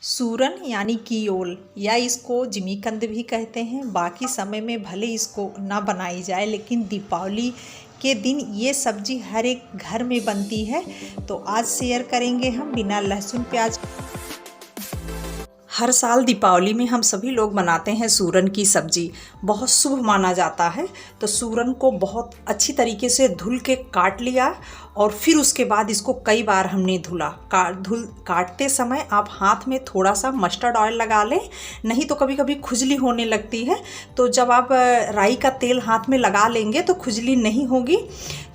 सूरन यानी कि ओल या इसको जिमीकंद भी कहते हैं। बाकी समय में भले इसको ना बनाई जाए, लेकिन दीपावली के दिन ये सब्जी हर एक घर में बनती है। तो आज शेयर करेंगे हम बिना लहसुन प्याज। हर साल दीपावली में हम सभी लोग बनाते हैं सूरन की सब्जी। बहुत शुभ माना जाता है। तो सूरन को बहुत अच्छी तरीके से धुल के काट लिया और फिर उसके बाद इसको कई बार हमने धुला। काटते समय आप हाथ में थोड़ा सा मस्टर्ड ऑयल लगा लें, नहीं तो कभी कभी खुजली होने लगती है। तो जब आप राई का तेल हाथ में लगा लेंगे तो खुजली नहीं होगी।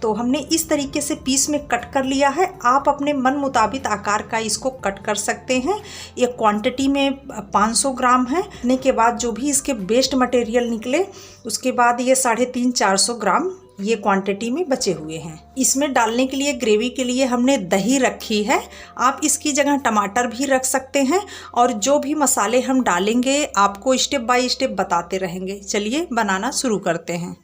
तो हमने इस तरीके से पीस में कट कर लिया है। आप अपने मन मुताबिक आकार का इसको कट कर सकते हैं। ये क्वांटिटी में 500 ग्राम है। करने के बाद जो भी इसके वेस्ट मटेरियल निकले, उसके बाद ये 350-400 ग्राम ये क्वांटिटी में बचे हुए हैं। इसमें डालने के लिए, ग्रेवी के लिए हमने दही रखी है। आप इसकी जगह टमाटर भी रख सकते हैं। और जो भी मसाले हम डालेंगे आपको स्टेप बाय स्टेप बताते रहेंगे। चलिए बनाना शुरू करते हैं।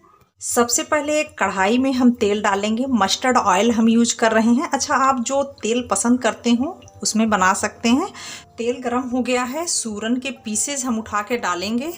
सबसे पहले एक कढ़ाई में हम तेल डालेंगे। मस्टर्ड ऑयल हम यूज कर रहे हैं। अच्छा, आप जो तेल पसंद करते हो उसमें बना सकते हैं। तेल गरम हो गया है। सूरन के पीसेस हम उठा के डालेंगे।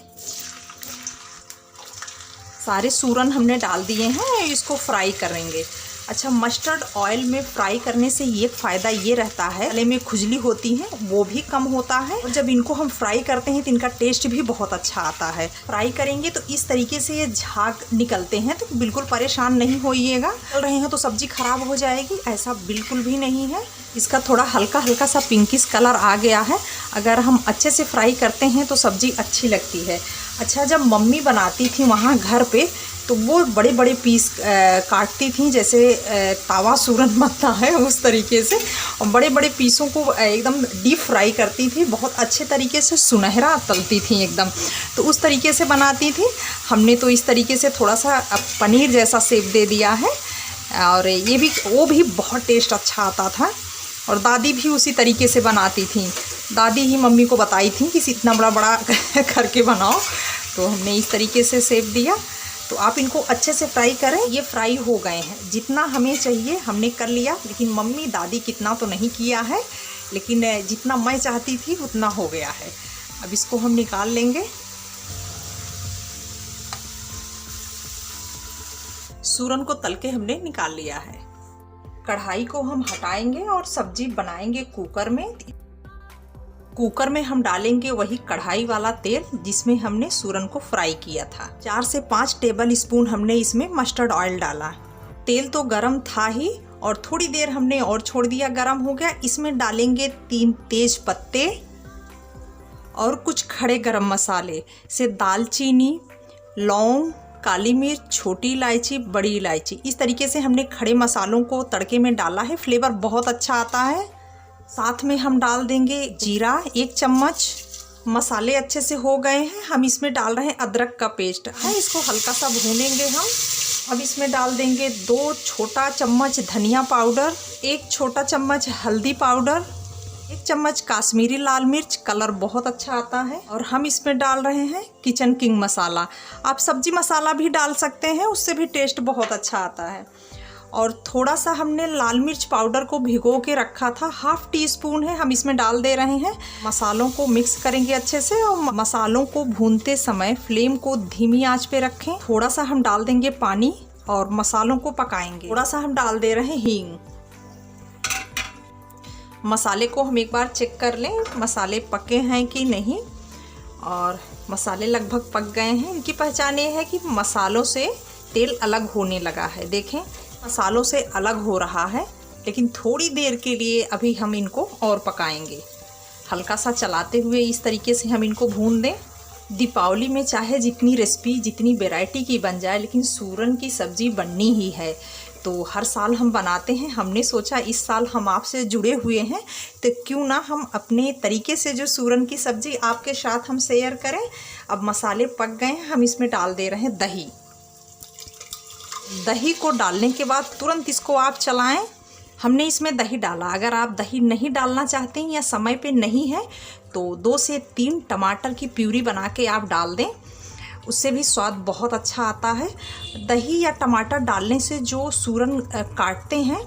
सारे सूरन हमने डाल दिए हैं। इसको फ्राई करेंगे। अच्छा, मस्टर्ड ऑयल में फ्राई करने से ये फ़ायदा ये रहता है, गले में खुजली होती है वो भी कम होता है। और जब इनको हम फ्राई करते हैं तो इनका टेस्ट भी बहुत अच्छा आता है। फ्राई करेंगे तो इस तरीके से ये झाग निकलते हैं, तो बिल्कुल परेशान नहीं होइएगा। चल रहे हैं तो सब्जी खराब हो जाएगी, ऐसा बिल्कुल भी नहीं है। इसका थोड़ा हल्का हल्का सा पिंकिश कलर आ गया है। अगर हम अच्छे से फ्राई करते हैं तो सब्जी अच्छी लगती है। अच्छा, जब मम्मी बनाती थी वहाँ घर पे, तो वो बड़े बड़े पीस काटती थी, जैसे तावा सूरन बनता है उस तरीके से। और बड़े बड़े पीसों को एकदम डीप फ्राई करती थी। बहुत अच्छे तरीके से सुनहरा तलती थी एकदम। तो उस तरीके से बनाती थी। हमने तो इस तरीके से थोड़ा सा पनीर जैसा शेप दे दिया है। और ये भी, वो भी बहुत टेस्ट अच्छा आता था। और दादी भी उसी तरीके से बनाती थी। दादी ही मम्मी को बताई थी कि इतना बड़ा बड़ा करके बनाओ। तो हमने इस तरीके से शेप दिया। तो आप इनको अच्छे से फ्राई करें। ये फ्राई हो गए हैं। जितना हमें चाहिए हमने कर लिया, लेकिन मम्मी दादी कितना तो नहीं किया है, लेकिन जितना मैं चाहती थी उतना हो गया है। अब इसको हम निकाल लेंगे। सूरन को तल के हमने निकाल लिया है। कढ़ाई को हम हटाएंगे और सब्जी बनाएंगे कुकर में। कुकर में हम डालेंगे वही कढ़ाई वाला तेल जिसमें हमने सूरन को फ्राई किया था। 4 से 5 टेबल स्पून हमने इसमें मस्टर्ड ऑयल डाला। तेल तो गरम था ही, और थोड़ी देर हमने और छोड़ दिया, गरम हो गया। इसमें डालेंगे 3 तेज पत्ते और कुछ खड़े गरम मसाले से दालचीनी, लौंग, काली मिर्च, छोटी इलायची, बड़ी इलायची। इस तरीके से हमने खड़े मसालों को तड़के में डाला है। फ्लेवर बहुत अच्छा आता है। साथ में हम डाल देंगे जीरा 1 चम्मच। मसाले अच्छे से हो गए हैं। हम इसमें डाल रहे हैं अदरक का पेस्ट है। इसको हल्का सा भूनेंगे हम। अब इसमें डाल देंगे 2 छोटा चम्मच धनिया पाउडर, 1 छोटा चम्मच हल्दी पाउडर, 1 चम्मच काश्मीरी लाल मिर्च, कलर बहुत अच्छा आता है। और हम इसमें डाल रहे हैं किचन किंग मसाला। आप सब्जी मसाला भी डाल सकते हैं, उससे भी टेस्ट बहुत अच्छा आता है। और थोड़ा सा हमने लाल मिर्च पाउडर को भिगो के रखा था, 1/2 टीस्पून है, हम इसमें डाल दे रहे हैं। मसालों को मिक्स करेंगे अच्छे से। और मसालों को भूनते समय फ्लेम को धीमी आंच पे रखें। थोड़ा सा हम डाल देंगे पानी और मसालों को पकाएंगे। थोड़ा सा हम डाल दे रहे हैं हींग। मसाले को हम एक बार चेक कर लें, मसाले पके हैं कि नहीं। और मसाले लगभग पक गए हैं। इनकी पहचान ये है कि मसालों से तेल अलग होने लगा है। देखें, मसालों से अलग हो रहा है। लेकिन थोड़ी देर के लिए अभी हम इनको और पकाएंगे, हल्का सा चलाते हुए। इस तरीके से हम इनको भून दें। दीपावली में चाहे जितनी रेसिपी, जितनी वैरायटी की बन जाए, लेकिन सूरन की सब्ज़ी बननी ही है। तो हर साल हम बनाते हैं। हमने सोचा इस साल हम आपसे जुड़े हुए हैं, तो क्यों ना हम अपने तरीके से जो सूरन की सब्ज़ी आपके साथ हम शेयर करें। अब मसाले पक गए हैं। हम इसमें डाल दे रहे हैं दही। दही को डालने के बाद तुरंत इसको आप चलाएं। हमने इसमें दही डाला। अगर आप दही नहीं डालना चाहते हैं या समय पे नहीं है, तो 2 से 3 टमाटर की प्यूरी बना के आप डाल दें। उससे भी स्वाद बहुत अच्छा आता है। दही या टमाटर डालने से जो सूरन काटते हैं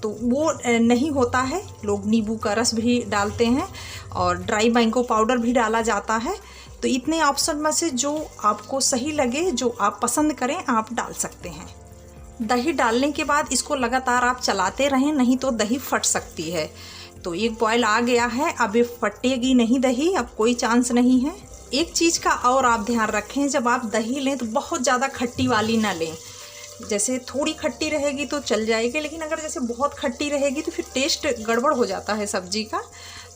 तो वो नहीं होता है। लोग नींबू का रस भी डालते हैं और ड्राई मैंगो पाउडर भी डाला जाता है। तो इतने ऑप्शन में से जो आपको सही लगे, जो आप पसंद करें, आप डाल सकते हैं। दही डालने के बाद इसको लगातार आप चलाते रहें, नहीं तो दही फट सकती है। तो एक बॉयल आ गया है, अब ये फटेगी नहीं दही, अब कोई चांस नहीं है। एक चीज़ का और आप ध्यान रखें, जब आप दही लें तो बहुत ज़्यादा खट्टी वाली ना लें। जैसे थोड़ी खट्टी रहेगी तो चल जाएगी, लेकिन अगर जैसे बहुत खट्टी रहेगी तो फिर टेस्ट गड़बड़ हो जाता है सब्जी का।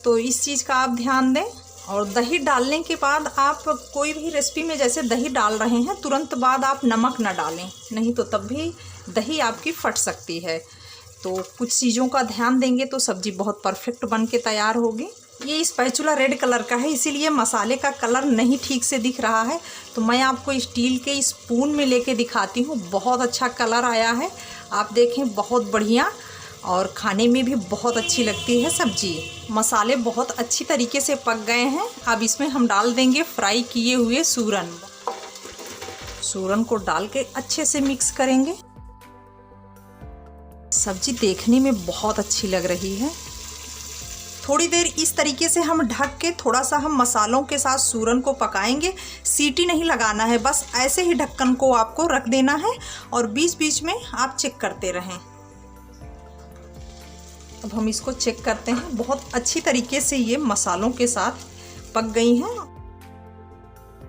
तो इस चीज़ का आप ध्यान दें। और दही डालने के बाद आप कोई भी रेसिपी में जैसे दही डाल रहे हैं, तुरंत बाद आप नमक ना डालें, नहीं तो तब भी दही आपकी फट सकती है। तो कुछ चीज़ों का ध्यान देंगे तो सब्ज़ी बहुत परफेक्ट बन के तैयार होगी। ये स्पैचुला रेड कलर का है, इसीलिए मसाले का कलर नहीं ठीक से दिख रहा है। तो मैं आपको स्टील के स्पून में लेके दिखाती हूँ। बहुत अच्छा कलर आया है, आप देखें, बहुत बढ़िया, और खाने में भी बहुत अच्छी लगती है सब्जी। मसाले बहुत अच्छी तरीके से पक गए हैं। अब इसमें हम डाल देंगे फ्राई किए हुए सूरन। सूरन को डाल के अच्छे से मिक्स करेंगे। सब्जी देखने में बहुत अच्छी लग रही है। थोड़ी देर इस तरीके से हम ढक के थोड़ा सा हम मसालों के साथ सूरन को पकाएंगे। सीटी नहीं लगाना है, बस ऐसे ही ढक्कन को आपको रख देना है और बीच बीच में आप चेक करते रहें। अब हम इसको चेक करते हैं। बहुत अच्छी तरीके से ये मसालों के साथ पक गई हैं।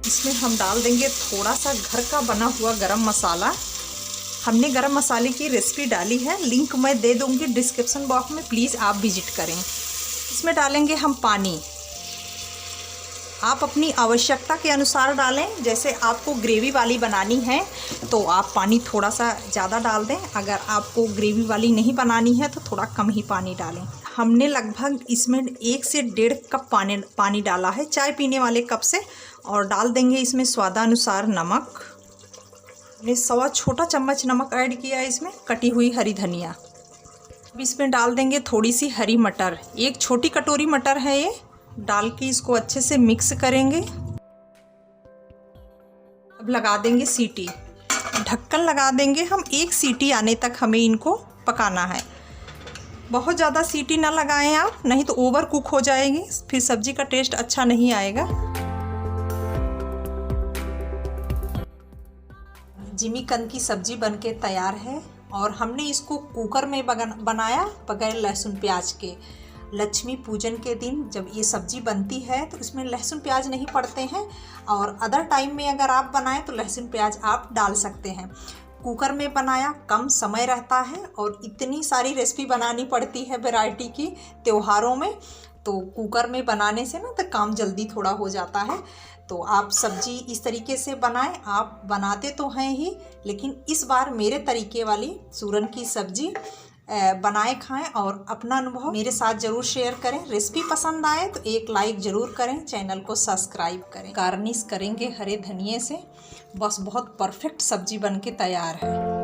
इसमें हम डाल देंगे थोड़ा सा घर का बना हुआ गरम मसाला। हमने गरम मसाले की रेसिपी डाली है, लिंक मैं दे दूंगी डिस्क्रिप्शन बॉक्स में, प्लीज़ आप विजिट करें। इसमें डालेंगे हम पानी। आप अपनी आवश्यकता के अनुसार डालें। जैसे आपको ग्रेवी वाली बनानी है तो आप पानी थोड़ा सा ज़्यादा डाल दें, अगर आपको ग्रेवी वाली नहीं बनानी है तो थोड़ा कम ही पानी डालें। हमने लगभग इसमें 1 से 1.5 कप पानी डाला है, चाय पीने वाले कप से। और डाल देंगे इसमें स्वादानुसार नमक। हमने 1.25 छोटा चम्मच नमक ऐड किया है इसमें। कटी हुई हरी धनिया। अब इसमें डाल देंगे थोड़ी सी हरी मटर, 1 छोटी कटोरी मटर है ये। डाल के इसको अच्छे से मिक्स करेंगे। अब लगा देंगे सीटी, ढक्कन लगा देंगे हम। 1 सीटी आने तक हमें इनको पकाना है। बहुत ज़्यादा सीटी ना लगाएं आप, नहीं तो ओवर कुक हो जाएगी, फिर सब्जी का टेस्ट अच्छा नहीं आएगा। जिमीकंद की सब्जी बनके तैयार है और हमने इसको कुकर में बनाया बगैर लहसुन प्याज के। लक्ष्मी पूजन के दिन जब ये सब्जी बनती है तो इसमें लहसुन प्याज नहीं पड़ते हैं, और अदर टाइम में अगर आप बनाएं तो लहसुन प्याज आप डाल सकते हैं। कुकर में बनाया, कम समय रहता है और इतनी सारी रेसिपी बनानी पड़ती है वैरायटी की त्योहारों में, तो कुकर में बनाने से ना तो काम जल्दी थोड़ा हो जाता है। तो आप सब्जी इस तरीके से बनाएं। आप बनाते तो हैं ही, लेकिन इस बार मेरे तरीके वाली सूरन की सब्जी बनाए खाएं और अपना अनुभव मेरे साथ ज़रूर शेयर करें। रेसिपी पसंद आए तो एक लाइक ज़रूर करें, चैनल को सब्सक्राइब करें। गार्निश करेंगे हरे धनिए से। बस बहुत परफेक्ट सब्जी बनके तैयार है।